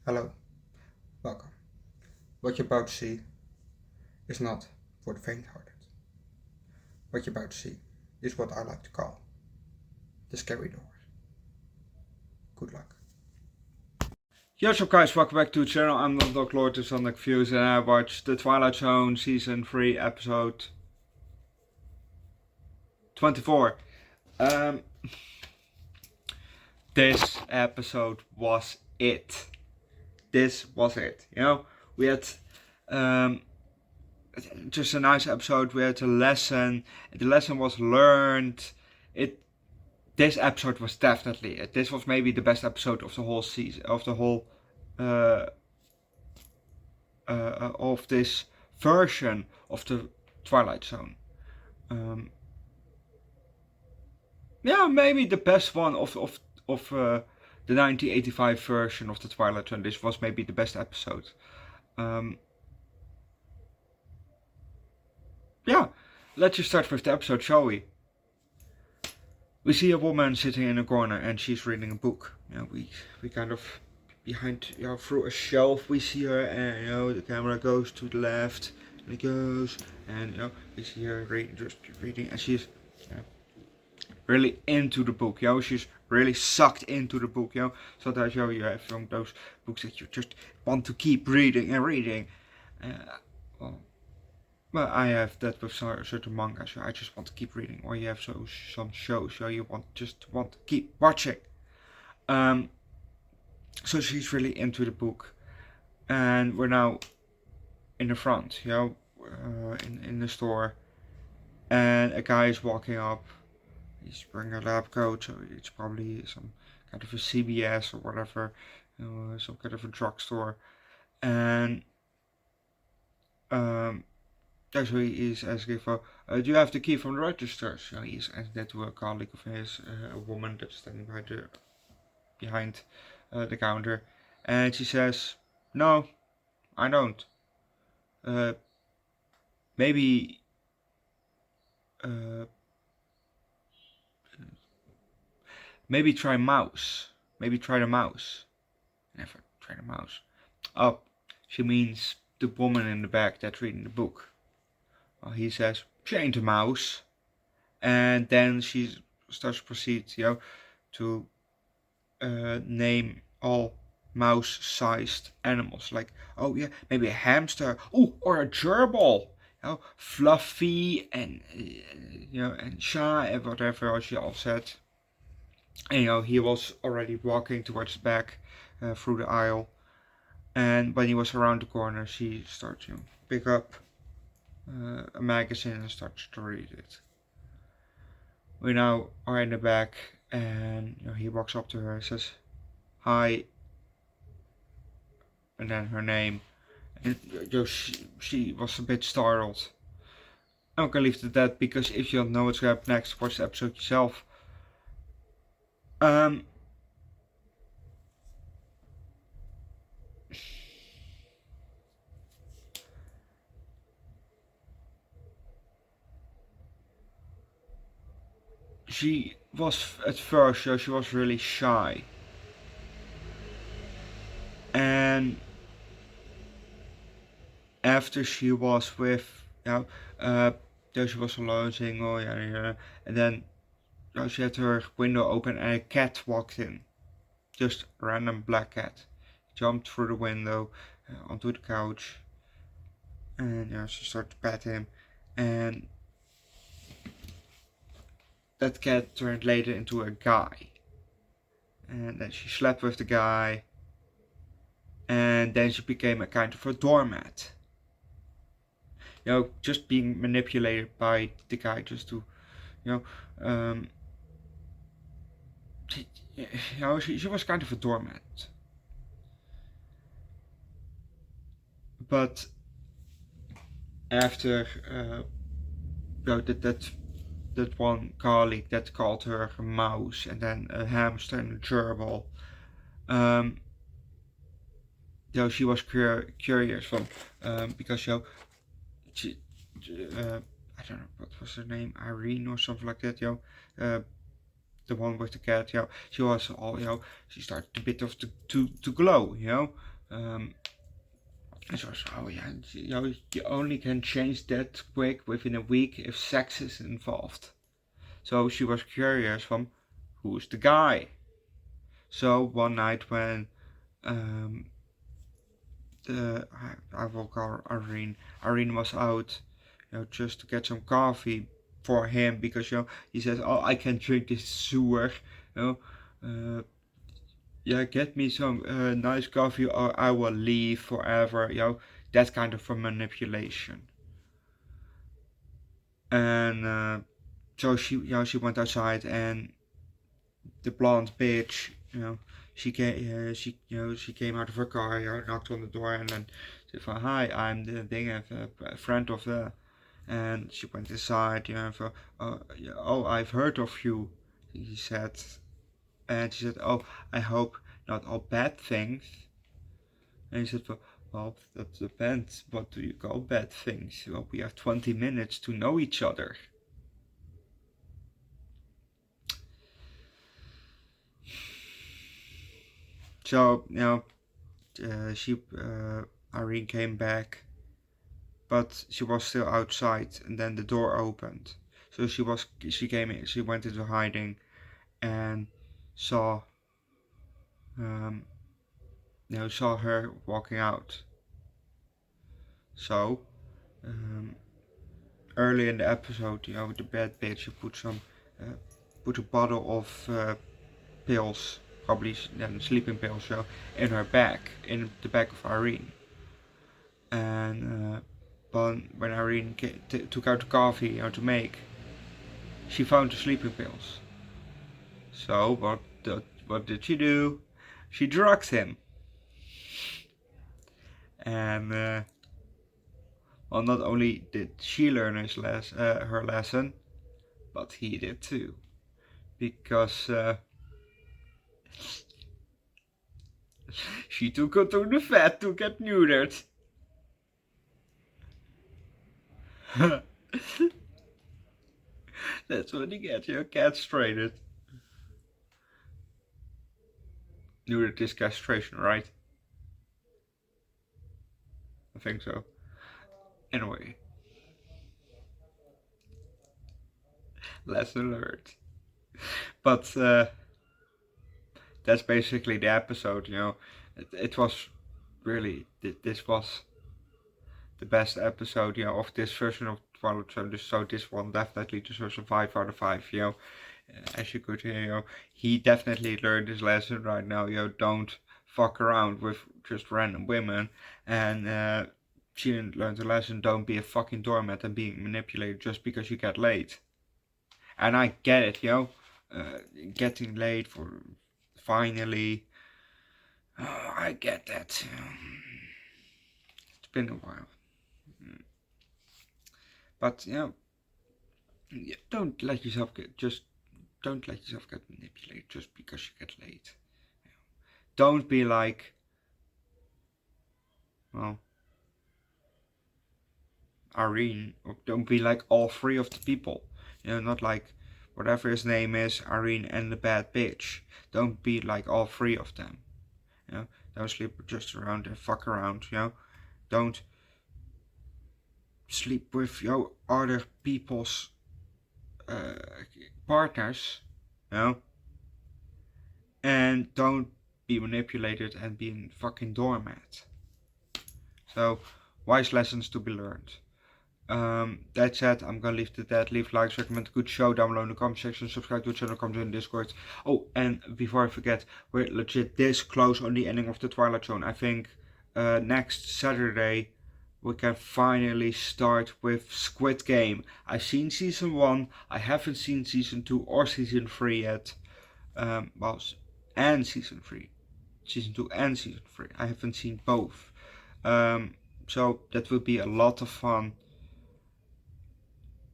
Hello, welcome. What you're about to see is not for the faint-hearted. What you're about to see is what I like to call the scary doors. Good luck. Yo, so guys, welcome back to the channel. I'm Underdog Underdog Views, and I watched the Twilight Zone Season 3 episode 24. This episode was it. This was it. You know, we had just a nice episode. We had a lesson. The lesson was learned. This episode was definitely it. This was maybe the best episode of the whole season, of the whole of this version of the Twilight Zone. Yeah, maybe the best one of the 1985 version of the Twilight Zone. This was maybe the best episode. Yeah, let's just start with the episode, shall we? We see a woman sitting in a corner and she's reading a book. We kind of behind, through a shelf we see her, and the camera goes to the left and it goes, and we see her just reading, and she's really into the book. She's really sucked into the book. Sometimes you have some of those books that you just want to keep reading and reading. Well, I have that with certain manga, so I just want to keep reading. Or you have some shows, so you just want to keep watching. So she's really into the book, and we're now in the front, in the store, and a guy is walking up. He's wearing a lab coat, so it's probably some kind of a CVS or whatever, some kind of a drugstore, and so he is asking for, do you have the key from the register? So he's asking that to a colleague of his, a woman that's standing behind the counter, and she says, no, I don't. Maybe try mouse. Maybe try the mouse. Never try the mouse. Oh, she means the woman in the back that's reading the book. Well, he says, she ain't a mouse. And then she starts to proceed, to name all mouse-sized animals. Like, oh yeah, maybe a hamster. Oh, or a gerbil. Fluffy and, and shy and whatever she all said. And, he was already walking towards the back through the aisle. And when he was around the corner, she starts to pick up a magazine and starts to read it. We now are in the back, and he walks up to her and says, hi, and then her name. And she was a bit startled. I'm gonna leave it at that, because if you don't know what's going to happen next, watch the episode yourself. She was at first, she was really shy, and after she was with, she was alone single, and then she had her window open and a cat walked in, just a random black cat, jumped through the window onto the couch, and she started to pet him, and that cat turned later into a guy, and then she slept with the guy, and then she became a kind of a doormat, just being manipulated by the guy, just to, she was kind of a doormat. But after that one colleague that called her a mouse, and then a hamster and a gerbil, she was curious from, because she, I don't know what was her name, Irene or something like that, the one with the cat, she was all, she started a bit of to glow, And she was, oh yeah, you only can change that quick within a week if sex is involved. So she was curious from who's the guy. So one night when I will call Irene. Irene was out, just to get some coffee for him because he says, "Oh, I can drink this sewer, yeah, get me some nice coffee or I will leave forever." That kind of a manipulation. And so she went outside and the blonde bitch, she came out of her car, knocked on the door, and then said, "Hi, I'm the thing, a friend of the." And she went inside, "Oh, I've heard of you," he said, and she said, "Oh, I hope not all bad things." And he said, "Well, that depends. What do you call bad things? Well, we have 20 minutes to know each other." So, Irene came back, but she was still outside, and then the door opened. So she went into hiding, and saw saw her walking out. So early in the episode, the bad bitch put a bottle of pills, probably then sleeping pills, in her bag, in the bag of Irene. And but when Irene took out the coffee to make, she found the sleeping pills. So what did she do? She drugged him. And well, not only did she learn her lesson, but he did too, because she took her to the vet to get neutered. That's what you get, castrated. Neutered is castration, right? I think so. Anyway, lesson learned. But that's basically the episode. It was really, this was the best episode, of this version of Twilight Zone. So this one definitely deserves a 5 out of 5. As you could hear, he definitely learned his lesson right now. Don't fuck around with just random women. And she learned the lesson. Don't be a fucking doormat and being manipulated just because you get laid. And I get it, getting laid for finally. I get that. It's been a while. But don't let yourself get manipulated just because you get laid. Don't be like, well, Irene, or don't be like all three of the people. Not like whatever his name is, Irene and the bad bitch. Don't be like all three of them. Don't sleep just around and fuck around. Don't sleep with other people's partners. And don't be manipulated and be a fucking doormat. So, wise lessons to be learned. That said, I'm gonna leave it at that. Leave likes, recommend a good show down below in the comment section, subscribe to the channel, come join the Discord. Oh, and before I forget, we're legit this close on the ending of the Twilight Zone. I think next Saturday we can finally start with Squid Game. I've seen season 1, I haven't seen season 2 or season 3 yet. And season 3. Season 2 and season 3. I haven't seen both. So that will be a lot of fun.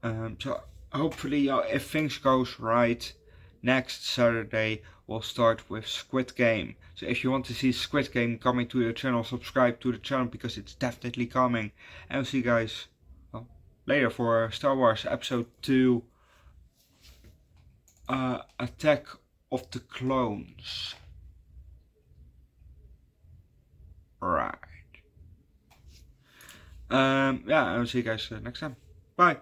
So hopefully, if things goes right, next Saturday we'll start with Squid Game. So if you want to see Squid Game coming to the channel, subscribe to the channel because it's definitely coming. And I'll see you guys later for Star Wars Episode 2, Attack of the Clones. Right. Yeah, and I'll see you guys next time. Bye.